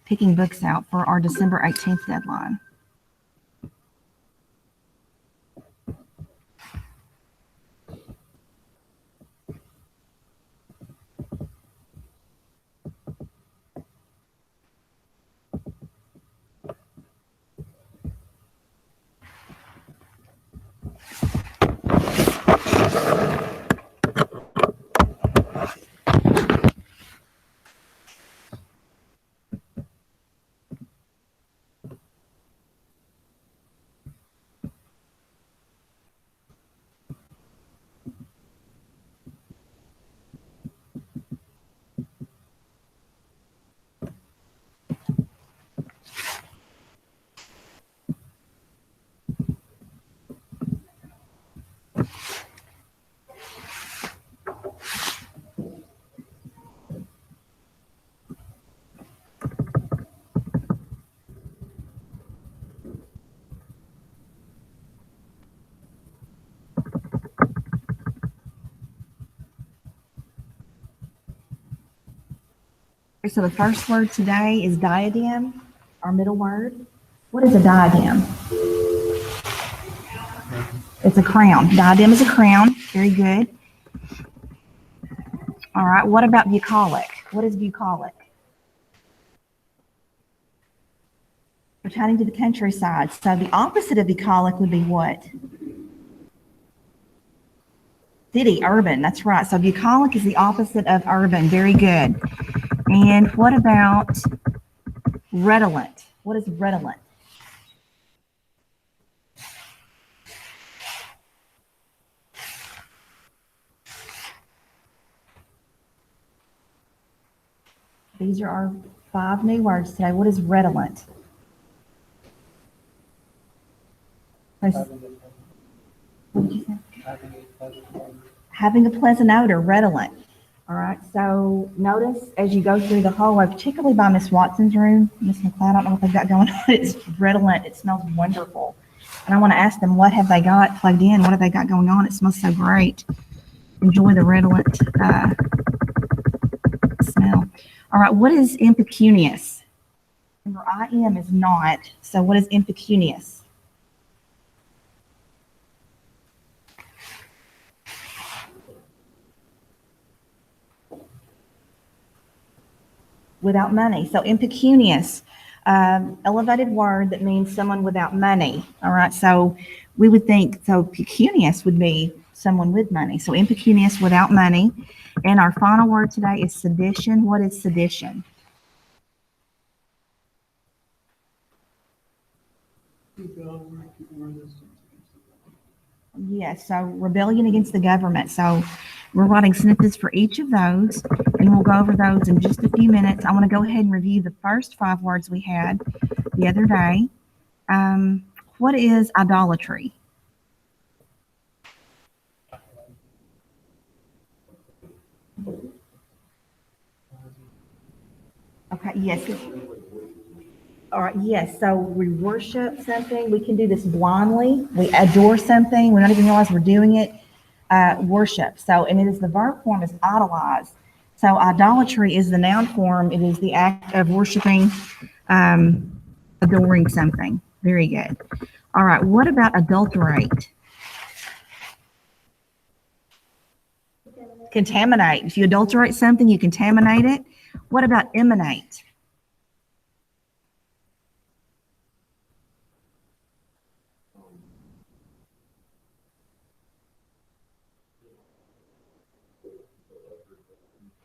picking books out for our December 18th deadline. So the first word today is diadem, our middle word. What is a diadem? It's a crown. Diadem is a crown. Very good. All right. What about bucolic? What is bucolic? Pertaining to the countryside. So the opposite of bucolic would be what? City, urban. That's right. So bucolic is the opposite of urban. Very good. And what about redolent? What is redolent? These are our 5 new words today. What is redolent? What did you say? Having a pleasant odor, redolent. All right, so notice as you go through the hallway, particularly by Miss Watson's room, Miss McLeod, I don't know what they've got going on. It's redolent. It smells wonderful. And I want to ask them, what have they got plugged in? What have they got going on? It smells so great. Enjoy the redolent smell. All right, what is impecunious? Remember, I am is not, so what is impecunious? Without money. So impecunious, elevated word that means someone without money. All right, so we would think, so pecunious would be someone with money. So impecunious, without money. And our final word today is sedition. What is sedition? Yes, so rebellion against the government. So we're writing sentences for each of those, and we'll go over those in just a few minutes. I want to go ahead and review the first 5 words we had the other day. What is idolatry? Okay, yes. All right, yes, so we worship something. We can do this blindly. We adore something. We don't even realize we're doing it. Worship. So, and it is the verb form is idolize. So idolatry is the noun form. It is the act of worshiping, adoring something. Very good. All right, what about adulterate? Contaminate. If you adulterate something, you contaminate it. What about emanate?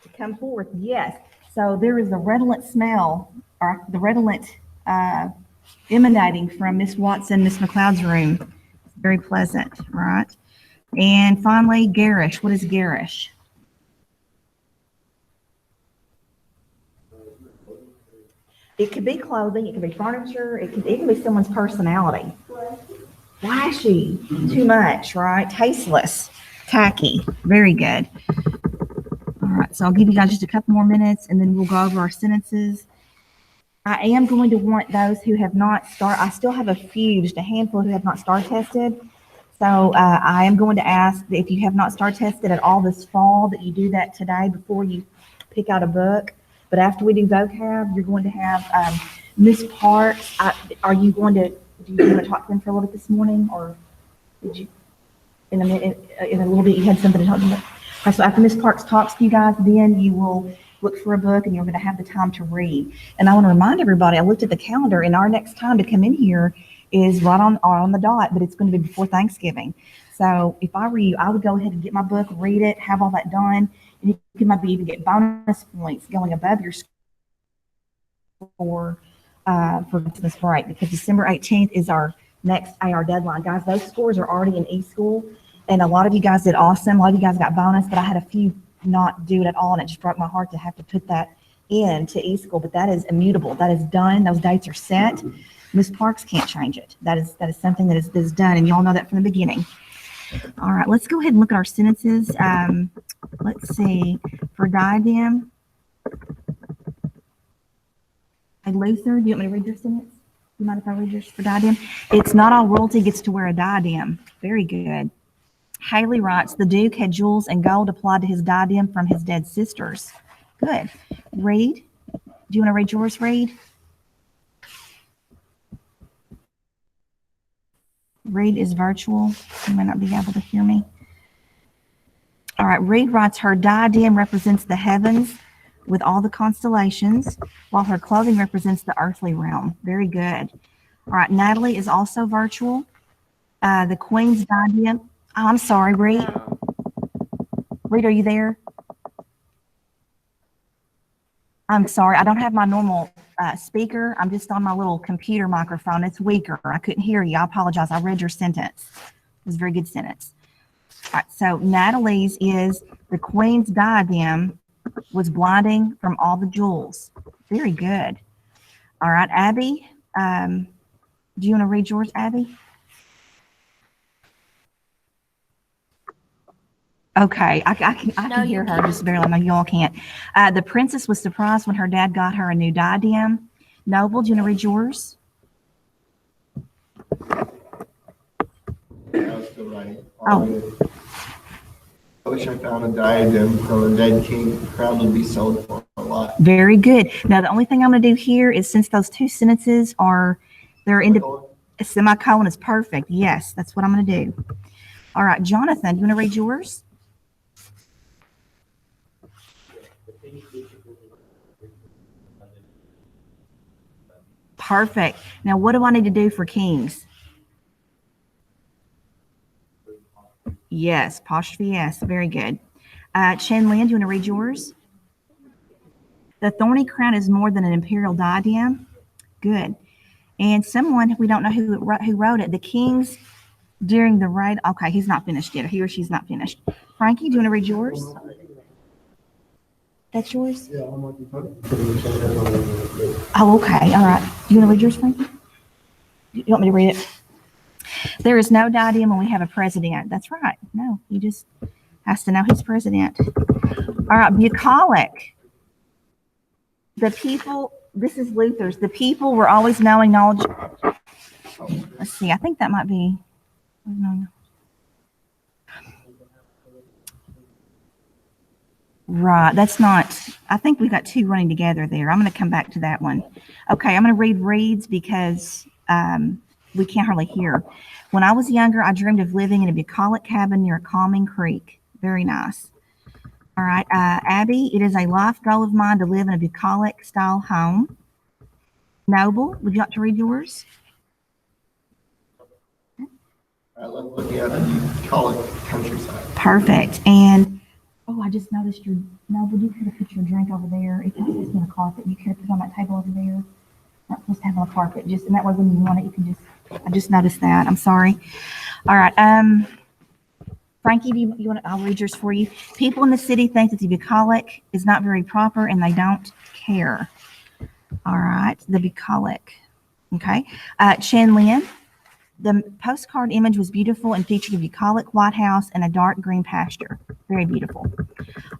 To come forth, yes. So there is a redolent smell, or the redolent emanating from Miss Watson, Miss McLeod's room. Very pleasant, right? And finally, garish. What is garish? It could be clothing, it could be furniture, it could even be someone's personality. Flashy, too much, right? Tasteless, tacky. Very good. All right, so I'll give you guys just a couple more minutes and then we'll go over our sentences. I am going to want those who have not I still have a few, just a handful who have not star tested. So I am going to ask that if you have not star tested at all this fall, that you do that today before you pick out a book. But But after we do vocab, you're going to have Miss Parks. Are you going to, do you want to talk to them for a little bit this morning, or did you, in a minute, in a little bit, you had something to talk about? Okay, so after Miss Parks talks to you guys, then you will look for a book and you're going to have the time to read. And I want to remind everybody, I looked at the calendar and our next time to come in here is right on the dot, but it's going to be before Thanksgiving. So if I were you, I would go ahead and get my book, read it, have all that done, and you can maybe even get bonus points going above your score for Christmas break, because December 18th is our next AR deadline. Guys, those scores are already in eSchool, and a lot of you guys did awesome. A lot of you guys got bonus, but I had a few not do it at all, and it just broke my heart to have to put that in to eSchool. But that is immutable. That is done. Those dates are set. Ms. Parks can't change it. That is something that is done, and y'all know that from the beginning. All right, let's go ahead and look at our sentences. Let's see. For diadem, hey, Luther, do you want me to read your sentence? You mind if I read yours for diadem? It's not all royalty gets to wear a diadem. Very good. Haley writes, the Duke had jewels and gold applied to his diadem from his dead sisters. Good. Reed, do you want to read yours, Reed? Reed is virtual. You may not be able to hear me. All right, Reed writes, her diadem represents the heavens with all the constellations, while her clothing represents the earthly realm. Very good. All right, Natalie is also virtual. The Queen's diadem. Oh, I'm sorry, Reed. Reed, are you there? I'm sorry, I don't have my normal speaker. I'm just on my little computer microphone. It's weaker. I couldn't hear you. I apologize. I read your sentence. It was a very good sentence. All right, so Natalie's is the Queen's diadem was blinding from all the jewels. Very good. All right, Abby, do you want to read yours, Abby? Okay, I can hear her just barely. No, y'all can't. The princess was surprised when her dad got her a new diadem. Noble, do you want to read yours? Yeah, I was still writing. Oh. I wish I found a diadem from a dead king. The crown would be sold for a lot. Very good. Now, the only thing I'm going to do here is, since those two sentences they're in a semicolon is perfect. Yes, that's what I'm going to do. All right, Jonathan, do you want to read yours? Perfect. Now, what do I need to do for kings? Yes, apostrophe S. Very good. Chen Lin, do you want to read yours? The thorny crown is more than an imperial diadem. Good. And someone, we don't know who wrote it. The kings during the raid. Okay, he's not finished yet. He or she's not finished. Frankie, do you want to read yours? That's yours? Yeah, I'm looking for it. Oh, okay. All right. Do you want to read yours, Frankie? You want me to read it? There is no diadem when we have a president. That's right. No, he just has to know who's president. All right, bucolic. The people, this is Luther's. The people were always knowing knowledge. Let's see. I think that might be. No. Right. That's not. I think we've got two running together there. I'm going to come back to that one. Okay. I'm going to read Reed's because we can't hardly hear. When I was younger, I dreamed of living in a bucolic cabin near a calming creek. Very nice. All right. Abby, it is a life goal of mine to live in a bucolic style home. Noble, would you like to read yours? I love looking at the bucolic countryside. Perfect. And I just noticed Noble, you could have put your drink over there. If it's just on a carpet, you could have put it on that table over there. Not supposed to have on a carpet. And that way when you want it, you can I just noticed that. I'm sorry. All right. Frankie, do you want to, I'll read yours for you. People in the city think that the bucolic is not very proper and they don't care. All right. The bucolic. Okay. Chen Lin. The postcard image was beautiful and featured a bucolic White House and a dark green pasture. Very beautiful.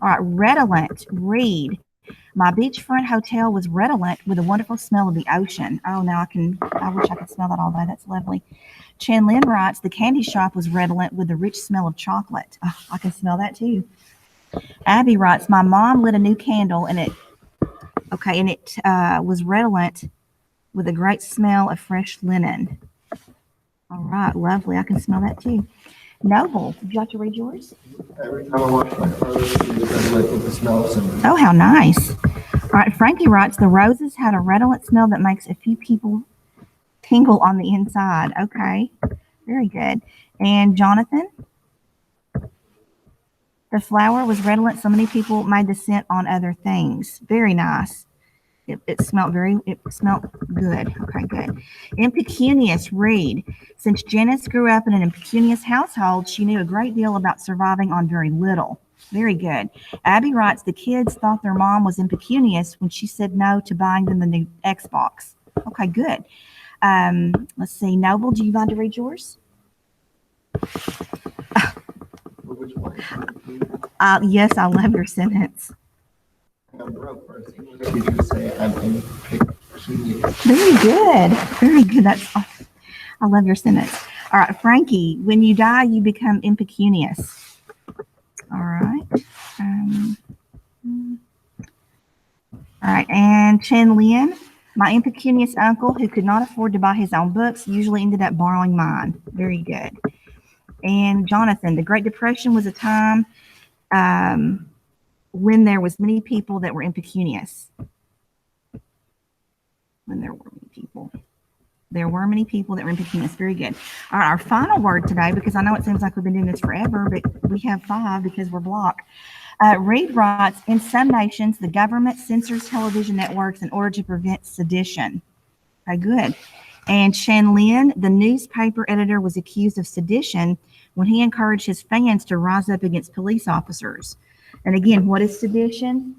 All right, redolent. Reed. My beachfront hotel was redolent with a wonderful smell of the ocean. Oh, now I wish I could smell that all day. That's lovely. Chen Lin writes, the candy shop was redolent with the rich smell of chocolate. Oh, I can smell that too. Abby writes, my mom lit a new candle and it Okay, and it was redolent with a great smell of fresh linen. All right, lovely. I can smell that too. Noble, would you like to read yours? Every time I wash my clothes, it is redolent with the smell of cinnamon. Oh, how nice. All right, Frankie writes, the roses had a redolent smell that makes a few people tingle on the inside. Okay, very good. And Jonathan? The flower was redolent, so many people made the scent on other things. Very nice. It smelled good. Okay, good. Impecunious, read. Since Janice grew up in an impecunious household, she knew a great deal about surviving on very little. Very good. Abby writes, the kids thought their mom was impecunious when she said no to buying them the new Xbox. Okay, good. Let's see. Noble, do you want to read yours? Which one? Yes, I love your sentence. I'm broke first. English teacher say I'm impecunious. Very good. Very good. I love your sentence. All right, Frankie, when you die, you become impecunious. All right. All right, and Chen Lin, my impecunious uncle who could not afford to buy his own books usually ended up borrowing mine. Very good. And Jonathan, the Great Depression was a time when there was many people that were impecunious. When there were many people. There were many people that were impecunious. Very good. All right, our final word today, because I know it seems like we've been doing this forever, but we have 5 because we're blocked. Reed writes, in some nations, the government censors television networks in order to prevent sedition. Okay, good. And Shan Lin, the newspaper editor, was accused of sedition when he encouraged his fans to rise up against police officers. And again, what is sedition?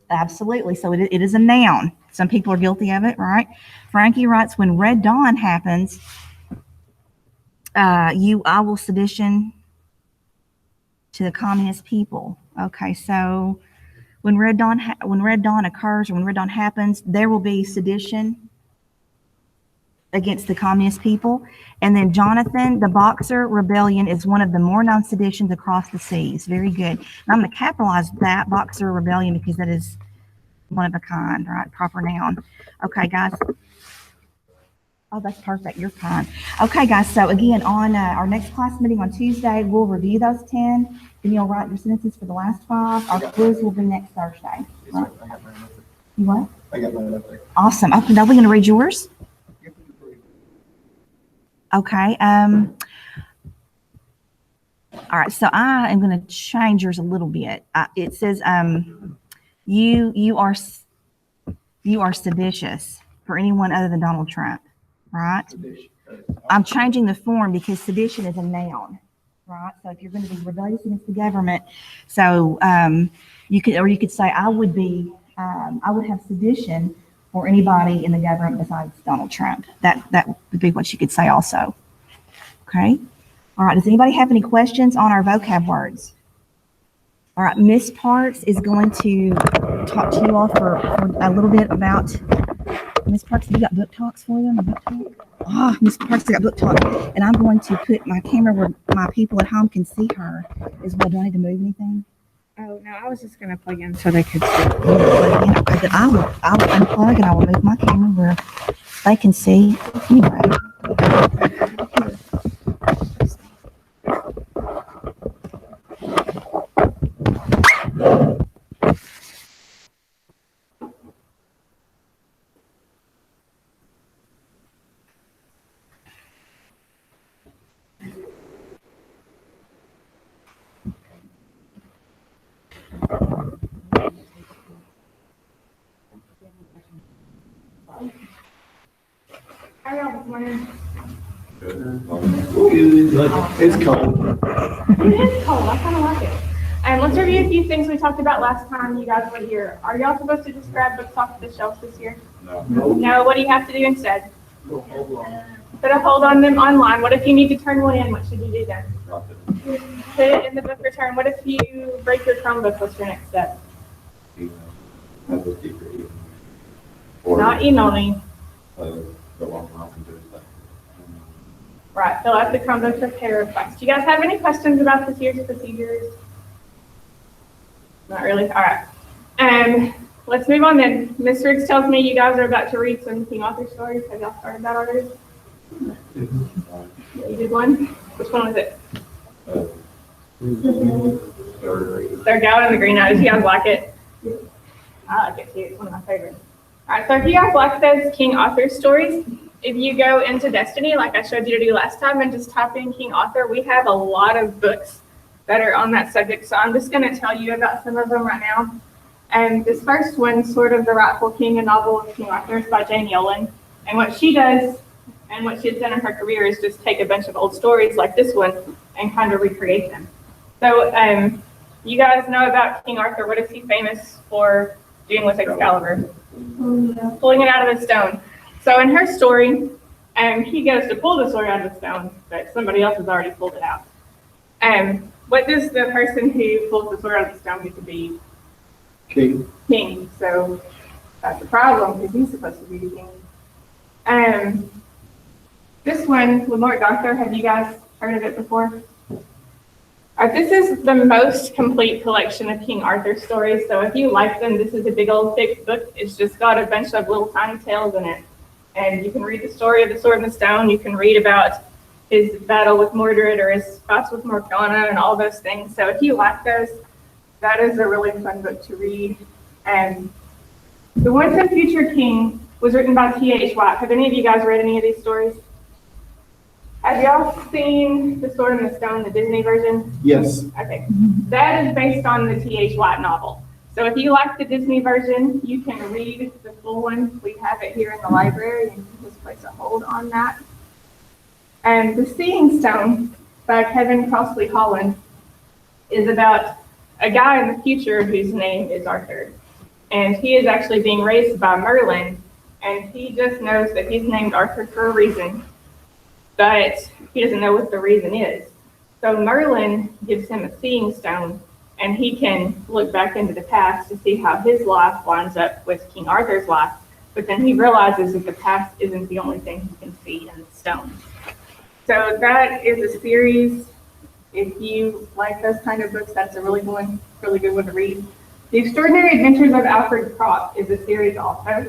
Absolutely. So it is a noun. Some people are guilty of it, right? Frankie writes, when Red Dawn happens, I will sedition to the communist people. Okay, so when Red Dawn occurs, or when Red Dawn happens, there will be sedition against the communist people. And then Jonathan, the Boxer Rebellion is one of the more known seditions across the seas. Very good. And I'm going to capitalize that, Boxer Rebellion, because that is one of a kind, right? Proper noun. Okay, guys. Oh, that's perfect. You're fine. Okay, guys. So again, on our next class meeting on Tuesday, we'll review those 10. Then you'll write your sentences for the last 5. Our quiz will be next Thursday. Right? You what? I got mine up there. Awesome. Okay, now we're going to read yours. Okay. All right. So I am going to change yours a little bit. It says, you are seditious for anyone other than Donald Trump, right? I'm changing the form because sedition is a noun, right? So if you're going to be rebellious against the government, so you could say I would have sedition for anybody in the government besides Donald Trump. That would be what you could say also. Okay. All right. Does anybody have any questions on our vocab words? All right. Miss Parks is going to talk to you all for a little bit about. Miss Parks, have you got book talks for them? Book talk? Miss Parks, I got book talk, and I'm going to put my camera where my people at home can see her. As well, do I need to move anything? Oh no, I was just gonna plug in so they could see. Okay, then I will unplug and I will move my camera where they can see. Anyway. How are y'all this morning? It's cold. It is cold. I kind of like it. Let's review a few things we talked about last time you guys were here. Are y'all supposed to just grab books off the shelves this year? No. No. What do you have to do instead? Hold on. Put a hold on them online. What if you need to turn one in? What should you do then? Put it in the book return. What if you break your Chromebook? What's your next step? Not email me. Right. Fill out the Chromebook repair request. Do you guys have any questions about this year's procedures? Not really? All right. Let's move on then. Miss Riggs tells me you guys are about to read some King Arthur stories. Have y'all started that already? Yeah, you did one? Which one was it? They're Galvin and the Green Knight. Do you guys like it? I like it too. It's one of my favorites. All right, so if you guys like those King Arthur stories, if you go into Destiny, like I showed you to do last time, and just type in King Arthur, we have a lot of books that are on that subject. So I'm just going to tell you about some of them right now. And this first one, Sword of the Rightful King, a novel of King Arthur, is by Jane Yolen. And what she does, and what she's done in her career, is just take a bunch of old stories like this one and kind of recreate them. So you guys know about King Arthur. What is he famous for doing with Excalibur? Pulling it out of the stone. So in her story, he goes to pull the sword out of the stone, but somebody else has already pulled it out. What does the person who pulls the sword out of the stone get to be? King. So that's a problem because he's supposed to be the king. This one, Lamort Doctor, have you guys heard of it before? This is the most complete collection of King Arthur stories. So if you like them, this is a big old thick book. It's just got a bunch of little tiny tales in it. And you can read the story of the sword and the stone. You can read about his battle with Mordred or his fights with Morgana and all those things. So if you like those, that is a really fun book to read. The Once and Future King was written by T.H. White. Have any of you guys read any of these stories? Have y'all seen The Sword and the Stone, the Disney version? Yes. Okay. That is based on the T.H. White novel. So if you like the Disney version, you can read the full one. We have it here in the library. You can just place a hold on that. And The Seeing Stone by Kevin Crossley Holland is about a guy in the future whose name is Arthur. And he is actually being raised by Merlin, and he just knows that he's named Arthur for a reason, but he doesn't know what the reason is. So Merlin gives him a seeing stone, and he can look back into the past to see how his life lines up with King Arthur's life, but then he realizes that the past isn't the only thing he can see in the stone. So that is a series. If you like those kind of books, that's a really good one to read. The Extraordinary Adventures of Alfred Croft is a series also.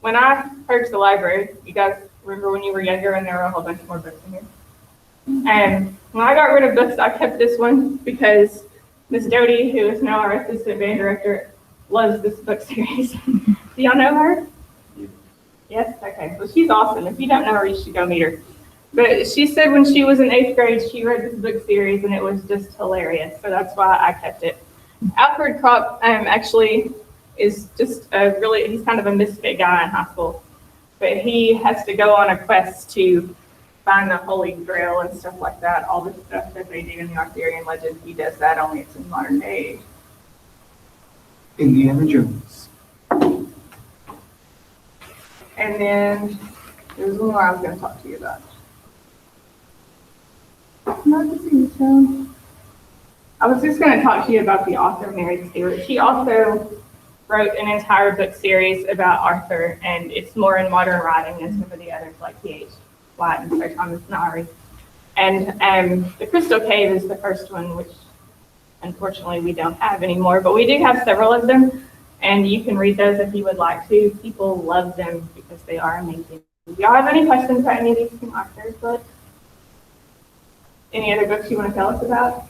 When I purchased the library, you guys remember when you were younger and there were a whole bunch more books in here? When I got rid of books, I kept this one because Miss Doty, who is now our assistant band director, loves this book series. Do y'all know her? Yes? Okay. Well, she's awesome. If you don't know her, you should go meet her. But she said when she was in 8th grade, she read this book series and it was just hilarious. So that's why I kept it. Alfred Croft actually is just he's kind of a misfit guy in high school. But he has to go on a quest to find the Holy Grail and stuff like that. All the stuff that they do in the Arthurian legend, he does that, only it's in modern day. Indiana Jones. And then there's one more I was going to talk to you about. Not the Seeing Stone. I was just going to talk to you about the author Mary Stewart. She also wrote an entire book series about Arthur, and it's more in modern writing than some of the others like T.H. White and Sir Thomas Malory. And The Crystal Cave is the first one, which unfortunately we don't have anymore, but we do have several of them, and you can read those if you would like to. People love them because they are amazing. Do y'all have any questions about any of these King Arthur's books? Any other books you want to tell us about?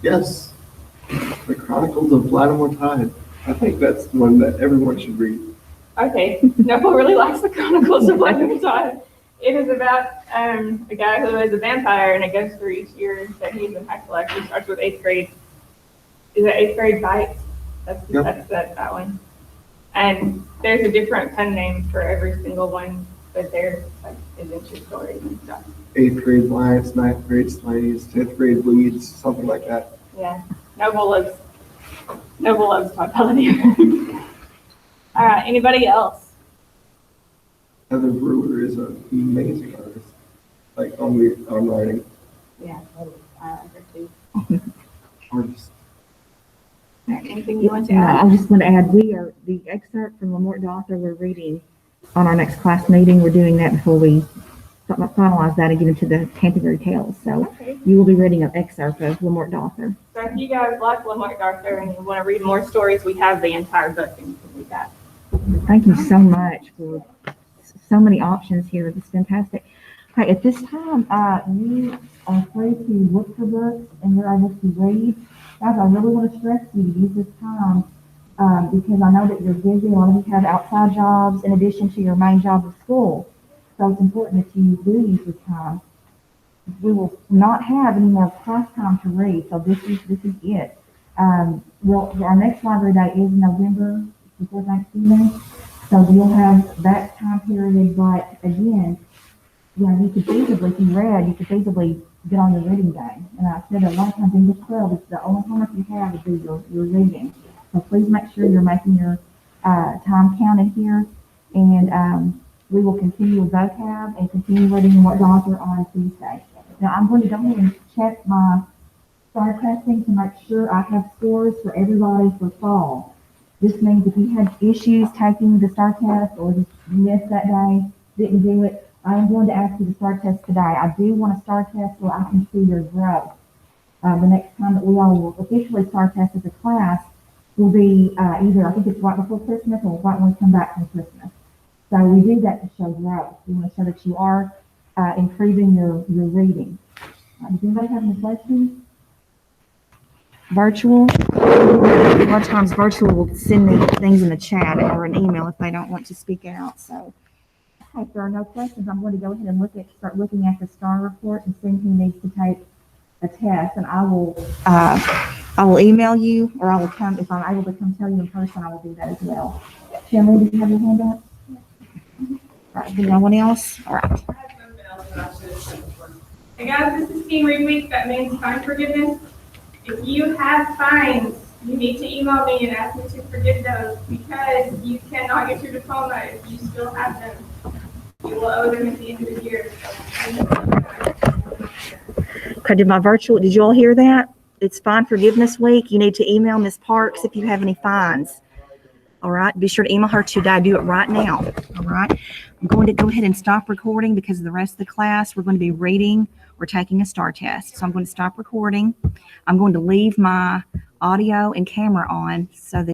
Yes. The Chronicles of Vladimir Tide. I think that's one that everyone should read. Okay. Noble really likes the Chronicles of Vladimir Tide. It is about a guy who is a vampire, and it goes through each year that he's in high school. Actually starts with 8th grade. Is it 8th grade Bites? That's that one. And there's a different pen name for every single one, but they're like adventure stories and stuff. 8th grade Lions, 9th grade Slays, 10th grade Leads, something like that. Yeah. Noble loves Todd Pelletier. All right. Anybody else? Heather Brewer is an amazing artist, like on writing. Yeah, I like her too. Artist. All right, anything you want to I add? just want to add, the excerpt from Lamort Doctor we're reading on our next class meeting. We're doing that before we finalize that and get into the Canterbury Tales. So Okay. you will be reading an excerpt of Lamort Arthur. So if you guys like Lamont Arthur and you want to read more stories, we have the entire book and you can read that. Thank you so much for so many options here. It's fantastic. Okay, at this time, you are free to look for books and you're able to read. Guys, I really want to stress you to use this time because I know that you're busy. A lot of you have outside jobs in addition to your main job of school. So it's important that you do use this time. We will not have any more class time to read, so this is it. Well, our next library day is November before Thanksgiving, so you'll have that time period. But again, you know, you could feasibly, if you read, you could feasibly get on your reading day. And I said a lot of times English 12 is the only homework you have would be your reading. So please make sure you're making your time counted here, and we will continue with vocab and continue reading what author on Tuesday. Now I'm going to go ahead and check my STAR testing to make sure I have scores for everybody for fall. This means if you had issues taking the STAR test or just missed that day, didn't do it, I am going to ask you to STAR test today. I do want a STAR test so I can see your growth. The next time that we all will officially STAR test as a class will be either, I think it's right before Christmas or right when we come back from Christmas. So we do that to show growth. We want to show that you are improving your reading. Does anybody have any questions? Virtual? A lot of times virtual will send me things in the chat or an email if they don't want to speak out. So if there are no questions, I'm going to go ahead and start looking at the STAR report and seeing who needs to take a test. And I will email you, or I will come, if I'm able to come tell you in person, I will do that as well. Shanley, do you have your hand up? All right, no one else? All right. Hey guys, this is Teen Read Week. That means fine forgiveness. If you have fines, you need to email me and ask me to forgive those because you cannot get your diploma if you still have them. You will owe them at the end of the year. Okay, did you all hear that? It's Fine Forgiveness Week. You need to email Ms. Parks if you have any fines. All right, be sure to email her today. Do it right now. All right, I'm going to go ahead and stop recording because the rest of the class, we're going to be reading or taking a STAR test. So I'm going to stop recording. I'm going to leave my audio and camera on so that